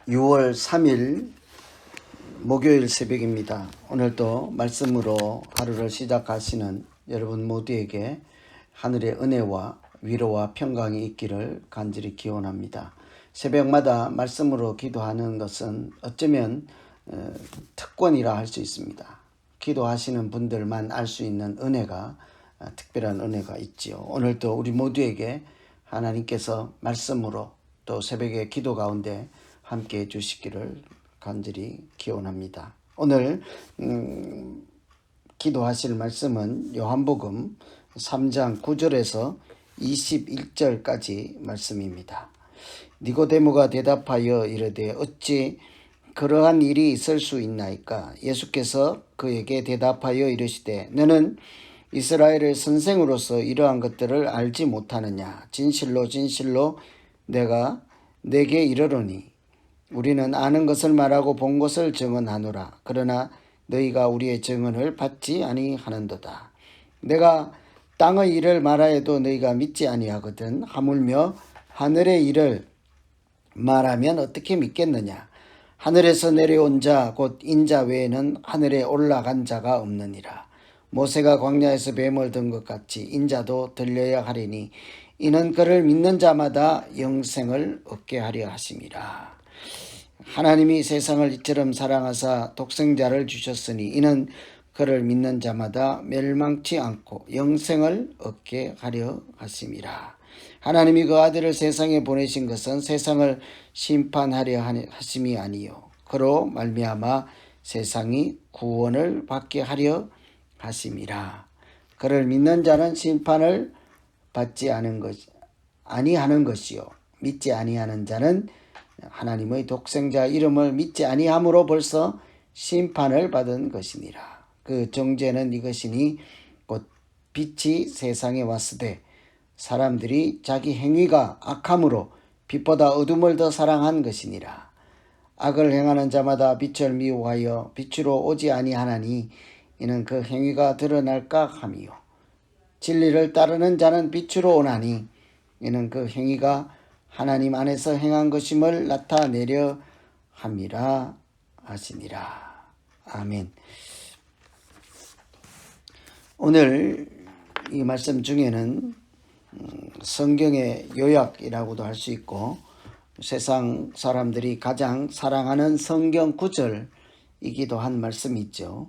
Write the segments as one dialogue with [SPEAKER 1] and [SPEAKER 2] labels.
[SPEAKER 1] 6월 3일 목요일 새벽입니다. 오늘도 말씀으로 하루를 시작하시는 여러분 모두에게 하늘의 은혜와 위로와 평강이 있기를 간절히 기원합니다. 새벽마다 말씀으로 기도하는 것은 어쩌면 특권이라 할 수 있습니다. 기도하시는 분들만 알 수 있는 은혜가 특별한 은혜가 있지요. 오늘도 우리 모두에게 하나님께서 말씀으로 또 새벽의 기도 가운데 함께 해 주시기를 간절히 기원합니다. 오늘 기도하실 말씀은 요한복음 3장 9절에서 21절까지 말씀입니다. 니고데모가 대답하여 이르되 어찌 그러한 일이 있을 수 있나이까? 예수께서 그에게 대답하여 이르시되 너는 이스라엘의 선생으로서 이러한 것들을 알지 못하느냐? 진실로 진실로 내가 내게 이르노니 우리는 아는 것을 말하고 본 것을 증언하노라. 그러나 너희가 우리의 증언을 받지 아니하는도다. 내가 땅의 일을 말하여도 너희가 믿지 아니하거든. 하물며 하늘의 일을 말하면 어떻게 믿겠느냐? 하늘에서 내려온 자 곧 인자 외에는 하늘에 올라간 자가 없느니라. 모세가 광야에서 뱀을 든 것 같이 인자도 들려야 하리니 이는 그를 믿는 자마다 영생을 얻게 하려 하심이라. 하나님이 세상을 이처럼 사랑하사 독생자를 주셨으니 이는 그를 믿는 자마다 멸망치 않고 영생을 얻게 하려 하심이라. 하나님이 그 아들을 세상에 보내신 것은 세상을 심판하려 하심이 아니요 그로 말미암아 세상이 구원을 받게 하려 하심이라. 그를 믿는 자는 심판을 받지 아니하는 것이요 믿지 아니하는 자는 하나님의 독생자 이름을 믿지 아니함으로 벌써 심판을 받은 것이니라. 그 정죄는 이것이니 곧 빛이 세상에 왔으되 사람들이 자기 행위가 악함으로 빛보다 어둠을 더 사랑한 것이니라. 악을 행하는 자마다 빛을 미워하여 빛으로 오지 아니하나니 이는 그 행위가 드러날까 함이요 진리를 따르는 자는 빛으로 오나니 이는 그 행위가 하나님 안에서 행한 것임을 나타내려 함이라 하시니라. 아멘. 오늘 이 말씀 중에는 성경의 요약이라고도 할 수 있고 세상 사람들이 가장 사랑하는 성경 구절이기도 한 말씀이 있죠.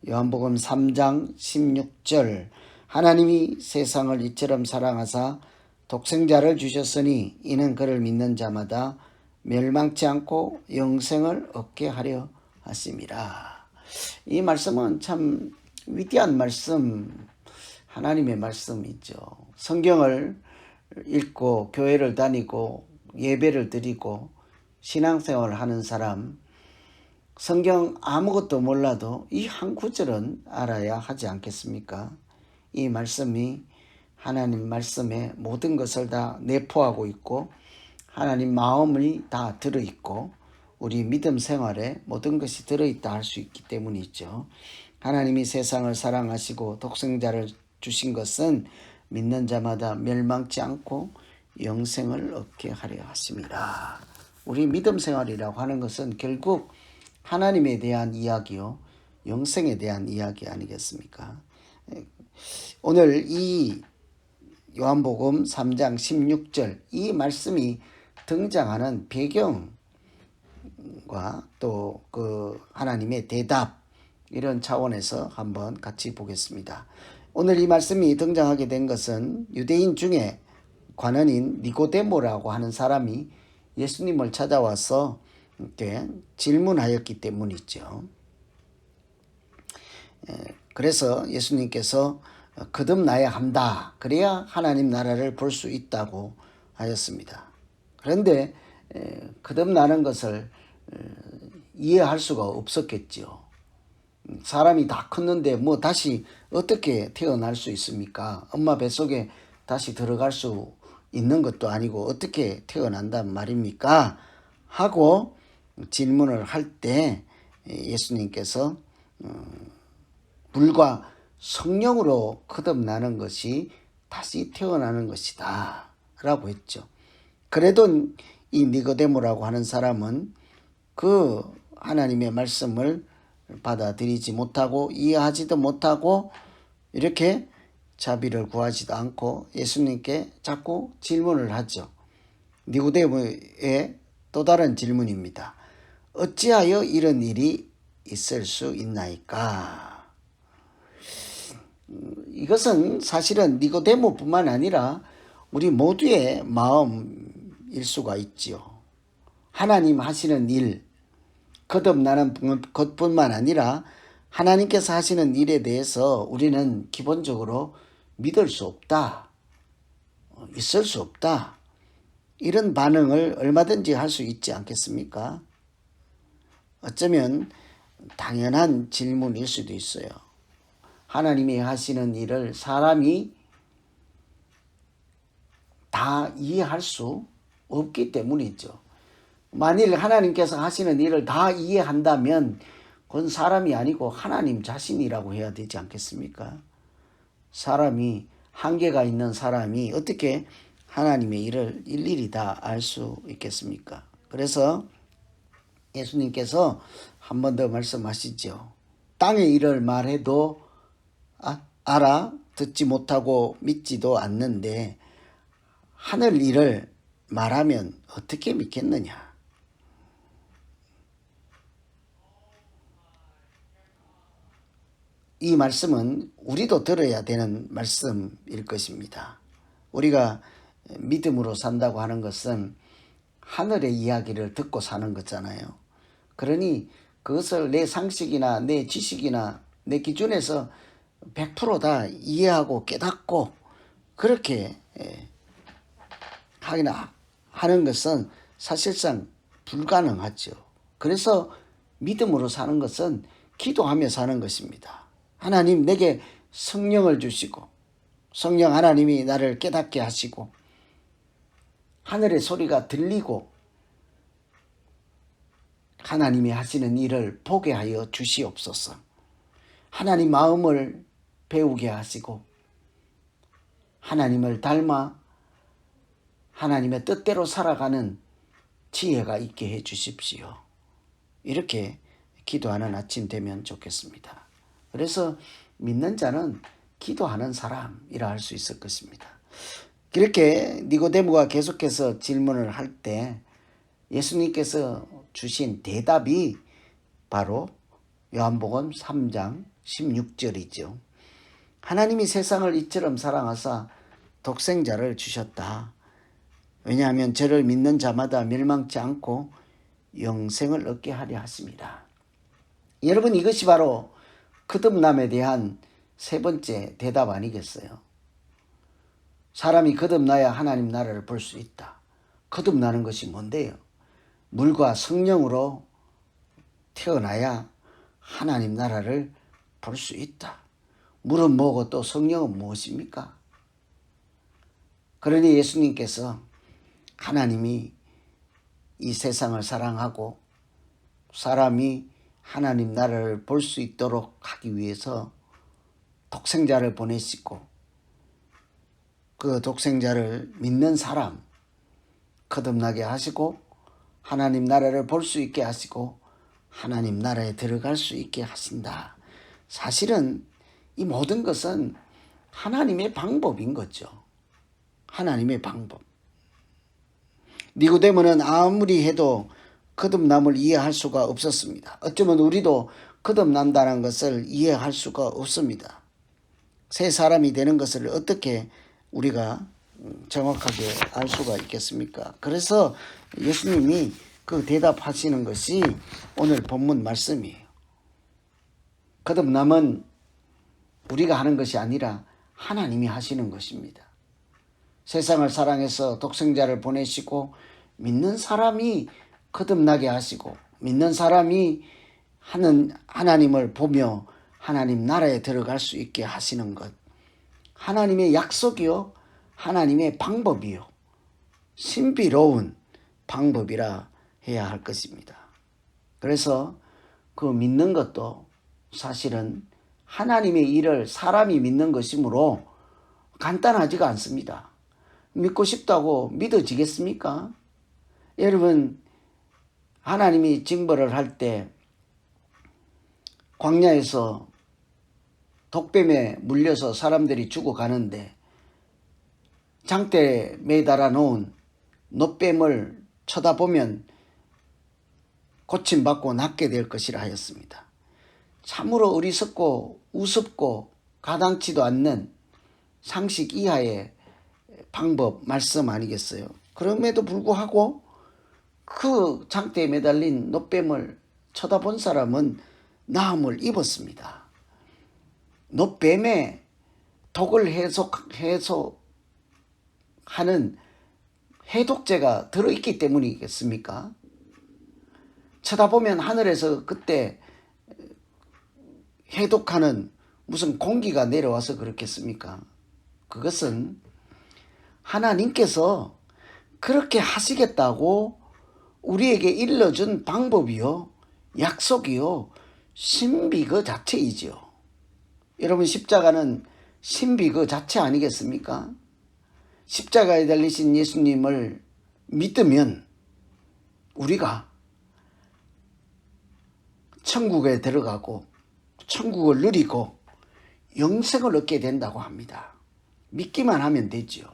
[SPEAKER 1] 요한복음 3장 16절 하나님이 세상을 이처럼 사랑하사 독생자를 주셨으니 이는 그를 믿는 자마다 멸망치 않고 영생을 얻게 하려 하심이라. 이 말씀은 참 위대한 말씀, 하나님의 말씀이죠. 성경을 읽고 교회를 다니고 예배를 드리고 신앙생활을 하는 사람, 성경 아무것도 몰라도 이 한 구절은 알아야 하지 않겠습니까? 이 말씀이 하나님 말씀에 모든 것을 다 내포하고 있고 하나님 마음이 다 들어있고 우리 믿음 생활에 모든 것이 들어있다 할 수 있기 때문이죠. 하나님이 세상을 사랑하시고 독생자를 주신 것은 믿는 자마다 멸망치 않고 영생을 얻게 하려 하심이라. 우리 믿음 생활이라고 하는 것은 결국 하나님에 대한 이야기요 영생에 대한 이야기 아니겠습니까? 오늘 이 요한복음 3장 16절 이 말씀이 등장하는 배경과 또 그 하나님의 대답 이런 차원에서 한번 같이 보겠습니다. 오늘 이 말씀이 등장하게 된 것은 유대인 중에 관원인 니고데모라고 하는 사람이 예수님을 찾아와서 이렇게 질문하였기 때문이죠. 그래서 예수님께서 거듭나야 한다. 그래야 하나님 나라를 볼 수 있다고 하였습니다. 그런데 거듭나는 것을 이해할 수가 없었겠죠. 사람이 다 컸는데 뭐 다시 어떻게 태어날 수 있습니까? 엄마 뱃속에 다시 들어갈 수 있는 것도 아니고 어떻게 태어난단 말입니까? 하고 질문을 할 때 예수님께서 불과 성령으로 거듭나는 것이 다시 태어나는 것이다 라고 했죠. 그래도 이 니고데모라고 하는 사람은 그 하나님의 말씀을 받아들이지 못하고 이해하지도 못하고 이렇게 자비를 구하지도 않고 예수님께 자꾸 질문을 하죠. 니고데모의 또 다른 질문입니다. 어찌하여 이런 일이 있을 수 있나이까? 이것은 사실은 니고데모뿐만 아니라 우리 모두의 마음일 수가 있지요. 하나님 하시는 일, 거듭나는 것뿐만 아니라 하나님께서 하시는 일에 대해서 우리는 기본적으로 믿을 수 없다, 있을 수 없다, 이런 반응을 얼마든지 할 수 있지 않겠습니까? 어쩌면 당연한 질문일 수도 있어요. 하나님이 하시는 일을 사람이 다 이해할 수 없기 때문이죠. 만일 하나님께서 하시는 일을 다 이해한다면 그건 사람이 아니고 하나님 자신이라고 해야 되지 않겠습니까? 사람이 한계가 있는 사람이 어떻게 하나님의 일을 일일이 다 알 수 있겠습니까? 그래서 예수님께서 한 번 더 말씀하시죠. 땅의 일을 말해도 알아 듣지 못하고 믿지도 않는데 하늘 일을 말하면 어떻게 믿겠느냐? 이 말씀은 우리도 들어야 되는 말씀일 것입니다. 우리가 믿음으로 산다고 하는 것은 하늘의 이야기를 듣고 사는 거잖아요. 그러니 그것을 내 상식이나 내 지식이나 내 기준에서 100%다 이해하고 깨닫고 그렇게 하는 것은 사실상 불가능하죠. 그래서 믿음으로 사는 것은 기도하며 사는 것입니다. 하나님 내게 성령을 주시고 성령 하나님이 나를 깨닫게 하시고 하늘의 소리가 들리고 하나님이 하시는 일을 보게 하여 주시옵소서. 하나님 마음을 배우게 하시고 하나님을 닮아 하나님의 뜻대로 살아가는 지혜가 있게 해 주십시오. 이렇게 기도하는 아침 되면 좋겠습니다. 그래서 믿는 자는 기도하는 사람이라 할 수 있을 것입니다. 이렇게 니고데모가 계속해서 질문을 할 때 예수님께서 주신 대답이 바로 요한복음 3장 16절이죠. 하나님이 세상을 이처럼 사랑하사 독생자를 주셨다. 왜냐하면 저를 믿는 자마다 멸망치 않고 영생을 얻게 하려 하십니다. 여러분, 이것이 바로 거듭남에 대한 세 번째 대답 아니겠어요? 사람이 거듭나야 하나님 나라를 볼 수 있다. 거듭나는 것이 뭔데요? 물과 성령으로 태어나야 하나님 나라를 볼 수 있다. 물은 뭐고 또 성령은 무엇입니까? 그러니 예수님께서 하나님이 이 세상을 사랑하고 사람이 하나님 나라를 볼 수 있도록 하기 위해서 독생자를 보내시고 그 독생자를 믿는 사람 거듭나게 하시고 하나님 나라를 볼 수 있게 하시고 하나님 나라에 들어갈 수 있게 하신다. 사실은 이 모든 것은 하나님의 방법인 거죠. 하나님의 방법. 니고데모는 아무리 해도 거듭남을 이해할 수가 없었습니다. 어쩌면 우리도 거듭난다는 것을 이해할 수가 없습니다. 새 사람이 되는 것을 어떻게 우리가 정확하게 알 수가 있겠습니까? 그래서 예수님이 그 대답하시는 것이 오늘 본문 말씀이에요. 거듭남은 우리가 하는 것이 아니라 하나님이 하시는 것입니다. 세상을 사랑해서 독생자를 보내시고 믿는 사람이 거듭나게 하시고 믿는 사람이 하나님을 보며 하나님 나라에 들어갈 수 있게 하시는 것. 하나님의 약속이요. 하나님의 방법이요. 신비로운 방법이라 해야 할 것입니다. 그래서 그 믿는 것도 사실은 하나님의 일을 사람이 믿는 것이므로 간단하지가 않습니다. 믿고 싶다고 믿어지겠습니까? 여러분, 하나님이 징벌을 할 때 광야에서 독뱀에 물려서 사람들이 죽어가는데 장대에 매달아 놓은 놋뱀을 쳐다보면 고침받고 낫게 될 것이라 하였습니다. 참으로 어리석고 우습고 가당치도 않는 상식 이하의 방법, 말씀 아니겠어요? 그럼에도 불구하고 그 장대에 매달린 놋뱀을 쳐다본 사람은 나음을 입었습니다. 놋뱀의 독을 해소하는 해독제가 들어있기 때문이겠습니까? 쳐다보면 하늘에서 그때 해독하는 무슨 공기가 내려와서 그렇겠습니까? 그것은 하나님께서 그렇게 하시겠다고 우리에게 일러준 방법이요, 약속이요, 신비 그 자체이지요. 여러분, 십자가는 신비 그 자체 아니겠습니까? 십자가에 달리신 예수님을 믿으면 우리가 천국에 들어가고 천국을 누리고 영생을 얻게 된다고 합니다. 믿기만 하면 되죠.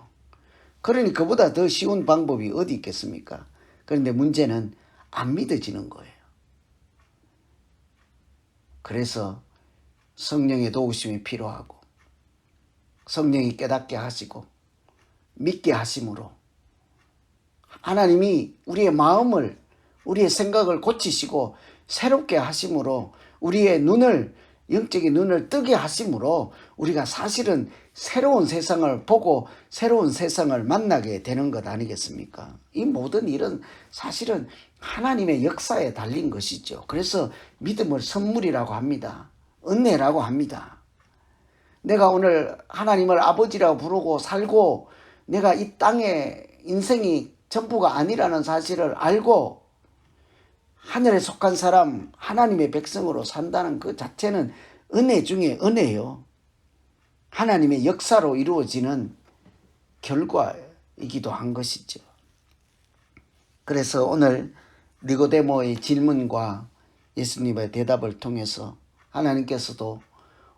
[SPEAKER 1] 그러니 그보다 더 쉬운 방법이 어디 있겠습니까? 그런데 문제는 안 믿어지는 거예요. 그래서 성령의 도우심이 필요하고 성령이 깨닫게 하시고 믿게 하심으로 하나님이 우리의 마음을, 우리의 생각을 고치시고 새롭게 하심으로 우리의 눈을, 영적인 눈을 뜨게 하심으로 우리가 사실은 새로운 세상을 보고 새로운 세상을 만나게 되는 것 아니겠습니까? 이 모든 일은 사실은 하나님의 역사에 달린 것이죠. 그래서 믿음을 선물이라고 합니다. 은혜라고 합니다. 내가 오늘 하나님을 아버지라고 부르고 살고 내가 이 땅에 인생이 전부가 아니라는 사실을 알고 하늘에 속한 사람, 하나님의 백성으로 산다는 그 자체는 은혜 중에 은혜요. 하나님의 역사로 이루어지는 결과이기도 한 것이죠. 그래서 오늘 니고데모의 질문과 예수님의 대답을 통해서 하나님께서도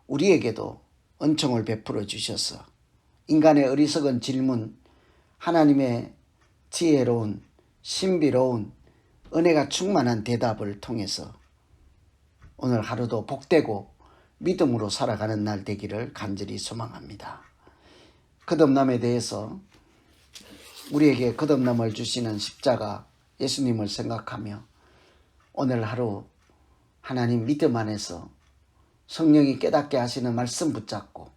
[SPEAKER 1] 우리에게도 은총을 베풀어 주셔서 인간의 어리석은 질문, 하나님의 지혜로운 신비로운 은혜가 충만한 대답을 통해서 오늘 하루도 복되고 믿음으로 살아가는 날 되기를 간절히 소망합니다. 거듭남에 대해서 우리에게 거듭남을 주시는 십자가 예수님을 생각하며 오늘 하루 하나님 믿음 안에서 성령이 깨닫게 하시는 말씀 붙잡고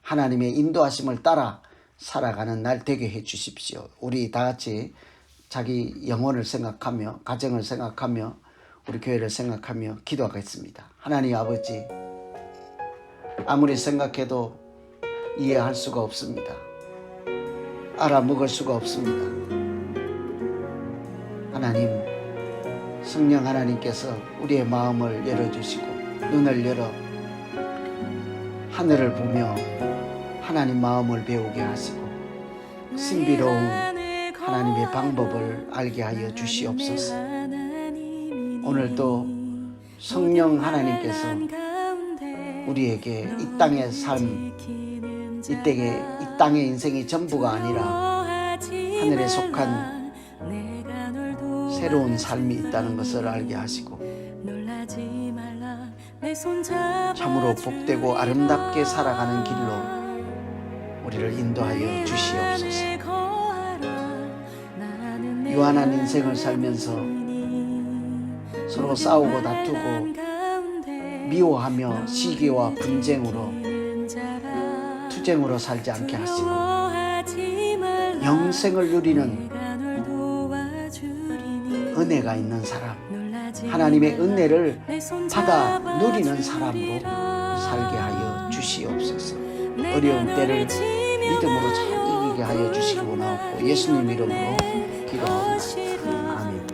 [SPEAKER 1] 하나님의 인도하심을 따라 살아가는 날 되게 해 주십시오. 우리 다 같이 자기 영혼을 생각하며 가정을 생각하며 우리 교회를 생각하며 기도하겠습니다. 하나님 아버지, 아무리 생각해도 이해할 수가 없습니다. 알아먹을 수가 없습니다. 하나님, 성령 하나님께서 우리의 마음을 열어주시고 눈을 열어 하늘을 보며 하나님 마음을 배우게 하시고 신비로운 하나님의 방법을 알게 하여 주시옵소서. 오늘도 성령 하나님께서 우리에게 이 땅의 삶, 이 땅의 인생이 전부가 아니라 하늘에 속한 새로운 삶이 있다는 것을 알게 하시고 참으로 복되고 아름답게 살아가는 길로 우리를 인도하여 주시옵소서. 유한한 인생을 살면서 서로 싸우고 다투고 미워하며 시기와 분쟁으로 투쟁으로 살지 않게 하시고 영생을 누리는 은혜가 있는 사람, 하나님의 은혜를 받아 누리는 사람으로 살게 하여 주시옵소서. 어려운 때를 믿음으로 잘 이기게 하여 주시기 원하옵고 예수님 이름으로 기도합니다. 아멘.